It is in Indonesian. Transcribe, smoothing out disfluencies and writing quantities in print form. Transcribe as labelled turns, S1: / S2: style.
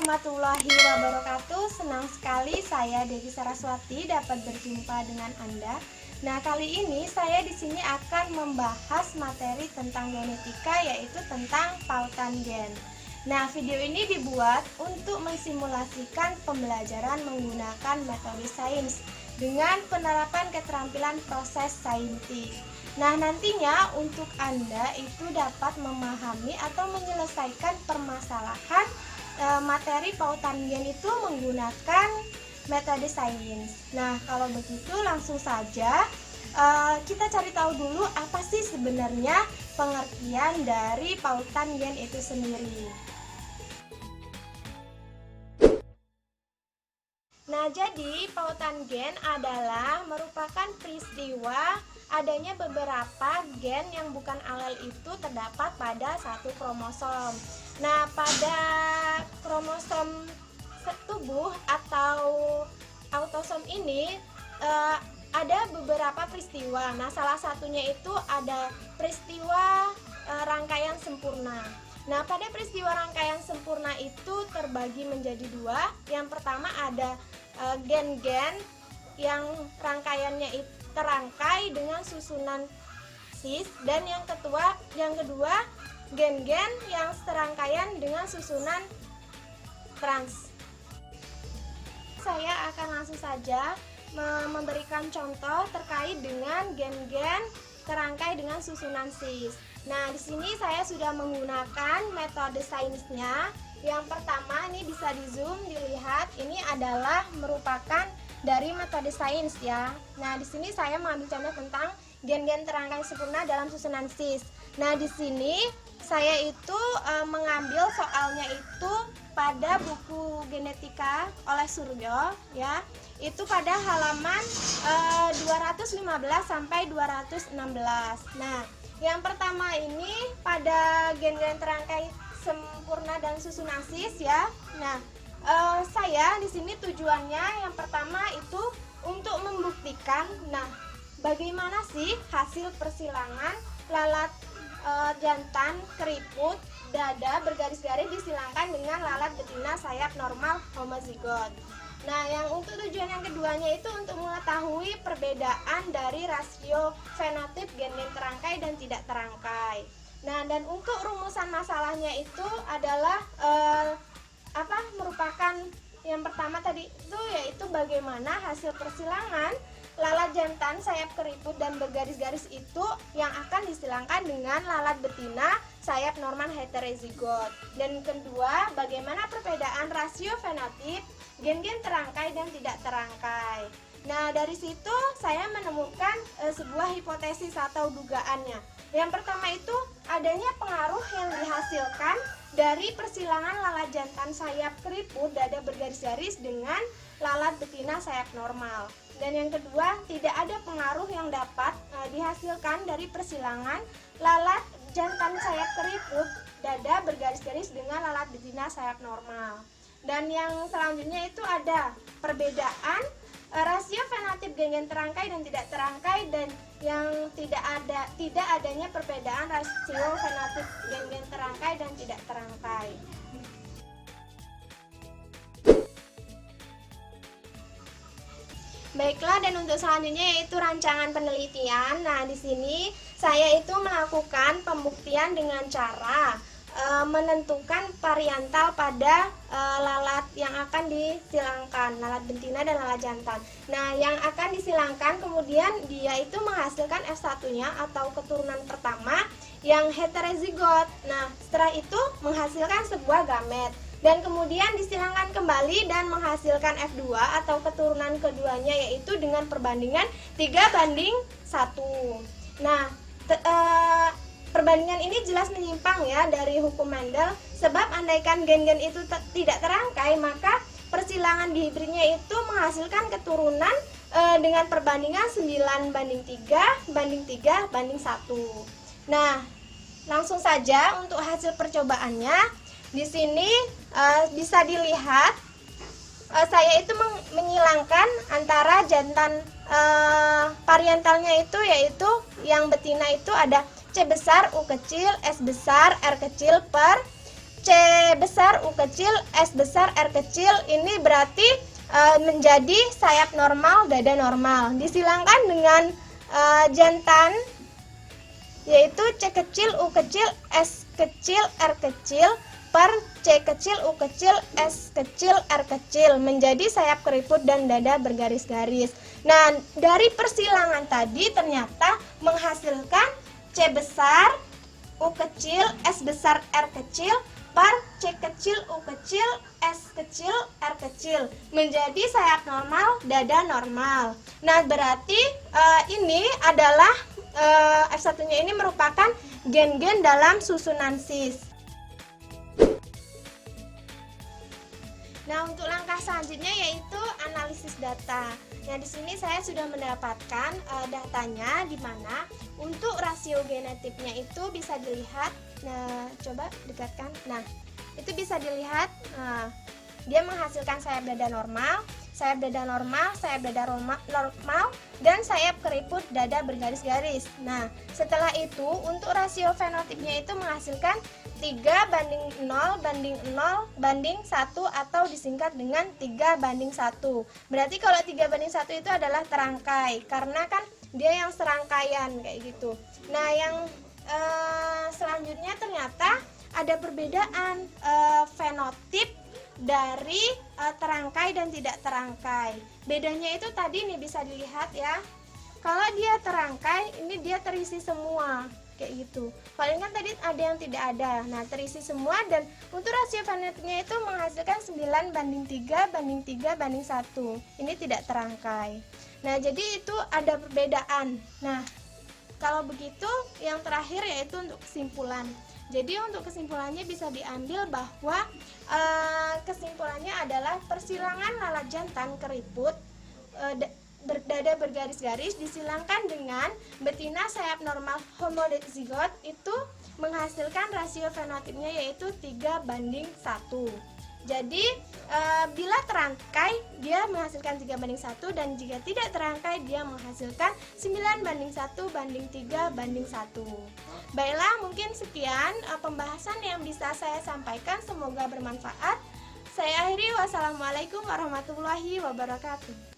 S1: warahmatullahi wabarakatuh. Senang sekali saya Devi Saraswati dapat berjumpa dengan Anda. Nah, kali ini saya di sini akan membahas materi tentang genetika, yaitu tentang pautan gen. Nah, video ini dibuat untuk mensimulasikan pembelajaran menggunakan metode sains dengan penerapan keterampilan proses saintif. Nah, nantinya untuk Anda itu dapat memahami atau menyelesaikan permasalahan materi pautan gen itu menggunakan metode sains. Nah, kalau begitu langsung saja kita cari tahu dulu apa sih sebenarnya pengertian dari pautan gen itu sendiri. Nah, jadi pautan gen adalah merupakan peristiwa adanya beberapa gen yang bukan alel itu terdapat pada satu kromosom. Nah, pada kromosom tubuh atau autosom ini ada beberapa peristiwa. Nah, salah satunya itu ada peristiwa rangkaian sempurna. Nah, pada peristiwa rangkaian sempurna itu terbagi menjadi dua. Yang pertama ada gen-gen yang rangkaiannya itu terangkai dengan susunan cis, dan yang kedua gen-gen yang serangkaian dengan susunan trans. Saya akan langsung saja memberikan contoh terkait dengan gen-gen terangkai dengan susunan cis. Nah, di sini saya sudah menggunakan metode sainsnya. Yang pertama, ini bisa di zoom dilihat, ini adalah merupakan dari metode sains ya. Nah, di sini saya mengambil contoh tentang gen-gen terangkai sempurna dalam susunan cis. Nah, di sini saya itu mengambil soalnya itu pada buku genetika oleh Suryo ya. Itu pada halaman 215 sampai 216. Nah, yang pertama ini pada gen-gen terangkai sempurna dan susunan cis ya. Nah, saya di sini tujuannya yang pertama itu untuk membuktikan, nah, bagaimana sih hasil persilangan lalat jantan keriput dada bergaris-garis disilangkan dengan lalat betina sayap normal homozigot. Nah, yang untuk tujuan yang keduanya itu untuk mengetahui perbedaan dari rasio fenotip gen-gen terangkai dan tidak terangkai. Nah, dan untuk rumusan masalahnya itu adalah merupakan yang pertama tadi itu yaitu bagaimana hasil persilangan lalat jantan sayap keriput dan bergaris-garis itu yang akan disilangkan dengan lalat betina sayap normal heterozigot. Dan kedua, bagaimana perbedaan rasio fenotip gen-gen terangkai dan tidak terangkai. Nah, dari situ saya menemukan sebuah hipotesis atau dugaannya. Yang pertama itu adanya pengaruh yang dihasilkan dari persilangan lalat jantan sayap keriput dada bergaris-garis dengan lalat betina sayap normal. Dan yang kedua, tidak ada pengaruh yang dapat dihasilkan dari persilangan lalat jantan sayap keriput dada bergaris-garis dengan lalat betina sayap normal. Dan yang selanjutnya itu ada perbedaan rasio fenotip gen-gen terangkai dan tidak terangkai, dan yang tidak adanya perbedaan rasio fenotip gen-gen terangkai dan tidak terangkai. Baiklah, dan untuk selanjutnya yaitu rancangan penelitian. Nah, di sini saya itu melakukan pembuktian dengan cara menentukan variantal pada lalat yang akan disilangkan, lalat betina dan lalat jantan. Nah, yang akan disilangkan kemudian dia itu menghasilkan F1-nya atau keturunan pertama yang heterozigot. Nah, setelah itu menghasilkan sebuah gamet dan kemudian disilangkan kembali dan menghasilkan F2 atau keturunan keduanya, yaitu dengan perbandingan 3:1. Nah, perbandingan ini jelas menyimpang ya dari hukum Mendel, sebab andaikan gen-gen itu tidak terangkai, maka persilangan di hibridnya itu menghasilkan keturunan dengan perbandingan 9:3:3:1. Nah, langsung saja untuk hasil percobaannya. Di sini bisa dilihat saya itu menyilangkan antara jantan variantalnya itu, yaitu yang betina itu ada C besar, U kecil, S besar, R kecil per C besar U kecil S besar R kecil, ini berarti menjadi sayap normal, dada normal. Disilangkan dengan jantan, yaitu C kecil U kecil S kecil R kecil per C kecil U kecil S kecil R kecil, menjadi sayap keriput dan dada bergaris-garis. Nah, dari persilangan tadi ternyata menghasilkan C besar U kecil S besar R kecil per C kecil U kecil S kecil R kecil, menjadi sayap normal, dada normal. Nah, berarti ini adalah F1-nya ini merupakan gen-gen dalam susunan sis. Nah, untuk langkah selanjutnya yaitu analisis data. Nah, di sini saya sudah mendapatkan datanya, di mana untuk rasio genetipnya itu bisa dilihat. Nah, coba dekatkan. Nah, itu bisa dilihat. Dia menghasilkan sayap dada normal, sayap dada normal, sayap dada normal, dan sayap keriput dada bergaris-garis. Nah, setelah itu untuk rasio fenotipnya itu menghasilkan 3:0:0:1 atau disingkat dengan 3:1. Berarti kalau 3:1 itu adalah terangkai, karena kan dia yang serangkaian kayak gitu. Nah, yang selanjutnya ternyata ada perbedaan fenotip dari terangkai dan tidak terangkai. Bedanya itu tadi nih bisa dilihat ya. Kalau dia terangkai, ini dia terisi semua kayak gitu. Kalau ini kan tadi ada yang tidak ada. Nah, terisi semua, dan untuk rasio fenotipnya itu menghasilkan 9:3:3:1. Ini tidak terangkai. Nah, jadi itu ada perbedaan. Nah, kalau begitu yang terakhir yaitu untuk kesimpulan. Jadi untuk kesimpulannya bisa diambil bahwa kesimpulannya adalah persilangan lalat jantan keriput dada bergaris-garis disilangkan dengan betina sayap normal homozigot itu menghasilkan rasio fenotipnya yaitu 3:1. Jadi bila terangkai dia menghasilkan 3:1, dan jika tidak terangkai dia menghasilkan 9:1:3:1. Baiklah, mungkin sekian pembahasan yang bisa saya sampaikan, semoga bermanfaat. Saya akhiri, wassalamualaikum warahmatullahi wabarakatuh.